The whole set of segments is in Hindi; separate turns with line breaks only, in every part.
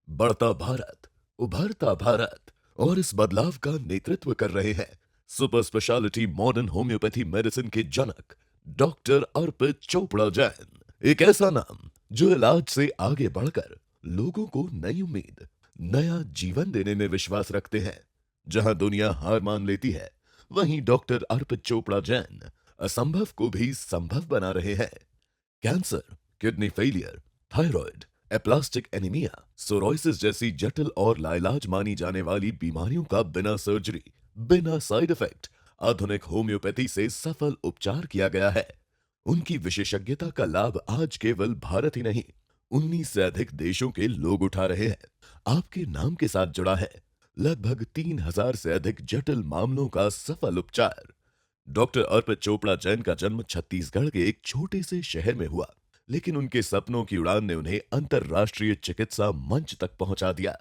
बढ़ता भारत, उभरता भारत और इस बदलाव का नेतृत्व कर रहे हैं super speciality modern homeopathy medicine के जनक डॉक्टर अर्पित चोपड़ा जैन। एक ऐसा नाम जो इलाज से आगे बढ़कर लोगों को नई उम्मीद, नया जीवन देने में विश्वास रखते हैं। जहां दुनिया हार मान लेती है, वहीं डॉक्टर अर्पित चोपड़ा जैन असंभव को भी संभव बना रहे हैं। Cancer, kidney failure, thyroid, aplastic anaemia, sorosis जैसी जटिल और लाइलाज मानी जाने वाली बीमारियों का बिना सर्जरी, बिना साइड इफेक्ट आधुनिक होम्योपैथी से सफल उपचार किया गया है। उनकी विशेषज्ञता का लाभ आज केवल भारत ही नहीं, 19 से अधिक देशों के लोग उठा रहे हैं। आपके नाम के साथ जुड़ा है लगभग 3000 से अधिक जटिल मामलों का सफल उपचार। डॉक्टर अर्पित चोपड़ा जैन का जन्म छत्तीसगढ़ के एक छोटे से शहर में हुआ, लेकिन उनके सपनों की उड़ान ने उन्हें अंतर्राष्ट्रीय चिकित्सा मंच तक पहुंचा दिया।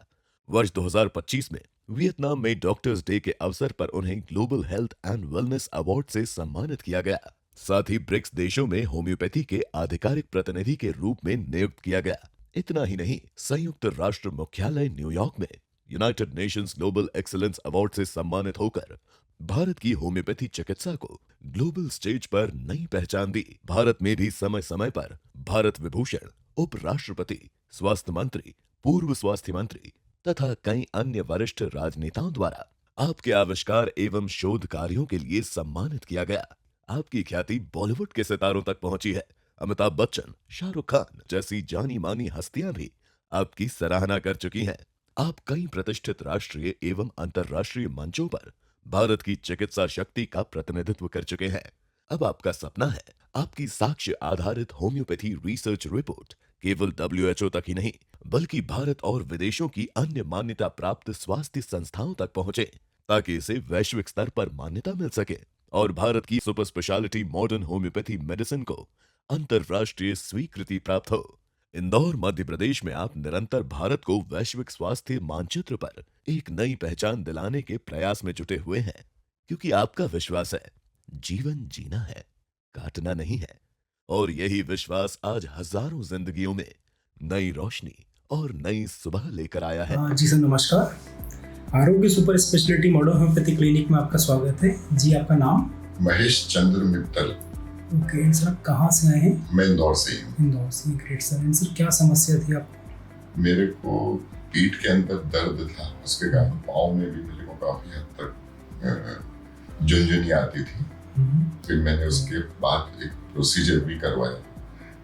वर्ष 2025 में वियतनाम में डॉक्टर्स डे के अवसर पर उन्हें global health and wellness award से सम्मानित किया गया। साथ ही ब्रिक्स देशों में होम्योपैथी के आधिकारिक प्रतिनिधि के रूप में नियुक्त किया गया। इतना ही नहीं, संयुक्त राष्ट्र मुख्यालय न्यूयॉर्क में United Nations global excellence award से सम्मानित होकर भारत की होम्योपैथी चिकित्सा को ग्लोबल स्टेज पर नई पहचान दी। भारत में भी समय समय पर भारत विभूषण, उपराष्ट्रपति, स्वास्थ्य मंत्री, पूर्व स्वास्थ्य मंत्री तथा कई अन्य वरिष्ठ राजनेताओं द्वारा आपके आविष्कार एवं शोध कार्यों के लिए सम्मानित किया गया। आपकी ख्याति बॉलीवुड के सितारों तक पहुंची है। अमिताभ बच्चन, शाहरुख खान जैसी जानी मानी हस्तियां भी आपकी सराहना कर चुकी हैं। आप कई प्रतिष्ठित राष्ट्रीय एवं अंतर्राष्ट्रीय मंचों पर भारत की चिकित्सा शक्ति का प्रतिनिधित्व कर चुके हैं। अब आपका सपना है आपकी साक्ष्य आधारित होम्योपैथी रिसर्च रिपोर्ट केवल WHO तक ही नहीं, बल्कि भारत और विदेशों की अन्य मान्यता प्राप्त स्वास्थ्य संस्थाओं तक पहुंचे, ताकि इसे वैश्विक स्तर पर मान्यता मिल सके और भारत की super speciality modern homeopathy medicine को अंतर्राष्ट्रीय स्वीकृति प्राप्त हो। इंदौर, मध्य प्रदेश में आप निरंतर भारत को वैश्विक स्वास्थ्य मानचित्र पर एक नई पहचान दिलाने के प्रयास में जुटे हुए हैं, क्योंकि आपका विश्वास है जीवन जीना है, काटना नहीं है। और यही विश्वास आज हजारों जिंदगियों में नई रोशनी और नई सुबह लेकर आया है।
जी सर, नमस्कार। आरोग्य super speciality modern homeopathy clinic में आपका स्वागत है। जी, आपका नाम?
महेश चंद्र मित्तल।
ओके सर, आप कहाँ से आए हैं?
मैं इंदौर से हूँ।
इंदौर से, ग्रेट सर। सर, क्या समस्या थी आपको?
मेरे को पीठ के अंदर दर्द था, उसके कारण पाँव में भी मेरे को काफी हद तक झुनझुनी आती थी। फिर मैंने उसके बाद एक प्रोसीजर भी करवाया,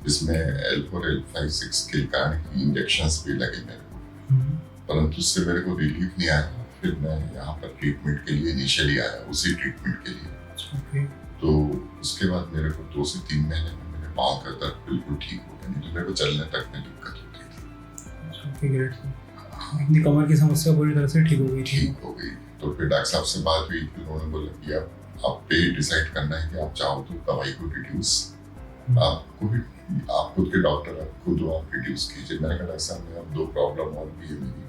जिसमें L4, L5, 6 के कारण इंजेक्शंस भी लगे मेरे को, परंतु उससे मेरे को रिलीफ नहीं आया। फिर मैं यहाँ पर ट्रीटमेंट के लिए इनिशियली आया, उसी ट्रीटमेंट के लिए। तो उसके बाद मेरे को 2 से 3 महीने में मेरे पाँव का दर्द बिल्कुल ठीक हो गया, नहीं तो मेरे को चलने तक में दिक्कत होती थी।
अपनी कमर की समस्या पूरी तरह से ठीक हो गई?
ठीक हो गई। तो फिर डॉक्टर साहब से बात हुई, फिर उन्होंने बोला कि आप पे डिसाइड करना है कि आप चाहो तो दवाई को रिड्यूस, आपको भी, आप खुद के डॉक्टर, आप खुद आप रिड्यूस कीजिए। मैंने कहा डॉक्टर साहब, मैं अब 2 प्रॉब्लम और भी है मेरी,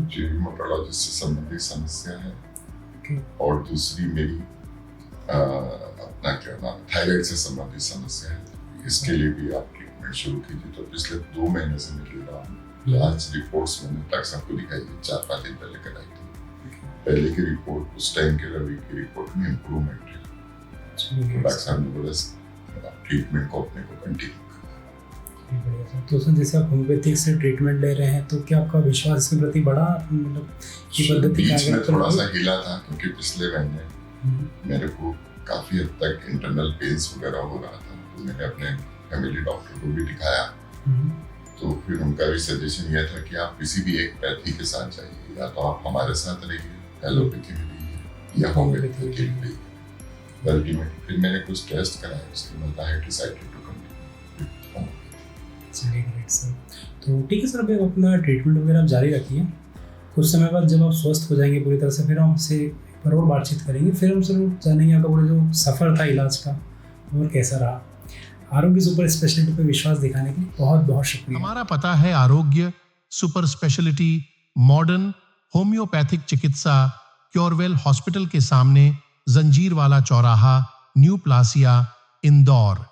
जो ह्यूमेटोलॉजी से संबंधित समस्या है और दूसरी मेरी अपना क्या नाम, थायराइड से संबंधित समस्या है। इसके लिए भी आप ट्रीटमेंट शुरू कीजिए। तो पिछले 2 महीने से मैं ले रहा हूँ। आज रिपोर्ट्स मैंने डॉक्टर साहब को दिखाई थी, 4-5 दिन पहले कराई थी। पहले की रिपोर्ट, उस टाइम के रवि की रिपोर्ट में इम्प्रूवमेंट है। डॉक्टर साहब ने बोला ट्रीटमेंट को अपने को कंटिन्यू।
तो सर, जैसे आप होम्योपैथिक से ट्रीटमेंट ले रहे हैं, तो क्या आपका विश्वास इसके प्रति बढ़ा? मतलब ये पद्धति
बीच में थोड़ा सा हिला था, क्योंकि पिछले महीने मेरे को काफी हद तक इंटरनल पेन्स वगैरह हो रहा था। तो मैंने अपने फैमिली डॉक्टर को भी दिखाया। तो फिर उनका भी सजेशन यह था कि आप किसी भी एक पैथी के साथ जाइए, या तो आप हमारे साथ रहिए, एलोपैथी में रहिए या होम्योपैथी के लिए रहिए। अल्टीमेटली फिर मैंने कुछ टेस्ट कराए, उसके बाद I decided to continue homeopathy.
चलिए, ग्रेट सर। तो ठीक है सर, अभी अपना ट्रीटमेंट वगैरह आप जारी रखिए। कुछ समय बाद जब आप स्वस्थ हो जाएंगे पूरी तरह से, फिर हम आपसे और बातचीत करेंगे। फिर हम जरूर जानेंगे आपका पूरा जो सफ़र था इलाज का और कैसा रहा। आरोग्य सुपर स्पेशलिटी पे विश्वास दिखाने के लिए बहुत बहुत शुक्रिया।
हमारा पता है आरोग्य सुपर स्पेशलिटी मॉडर्न होम्योपैथिक चिकित्सा, क्योरवेल हॉस्पिटल के सामने, जंजीरवाला चौराहा, न्यू प्लासिया, इंदौर।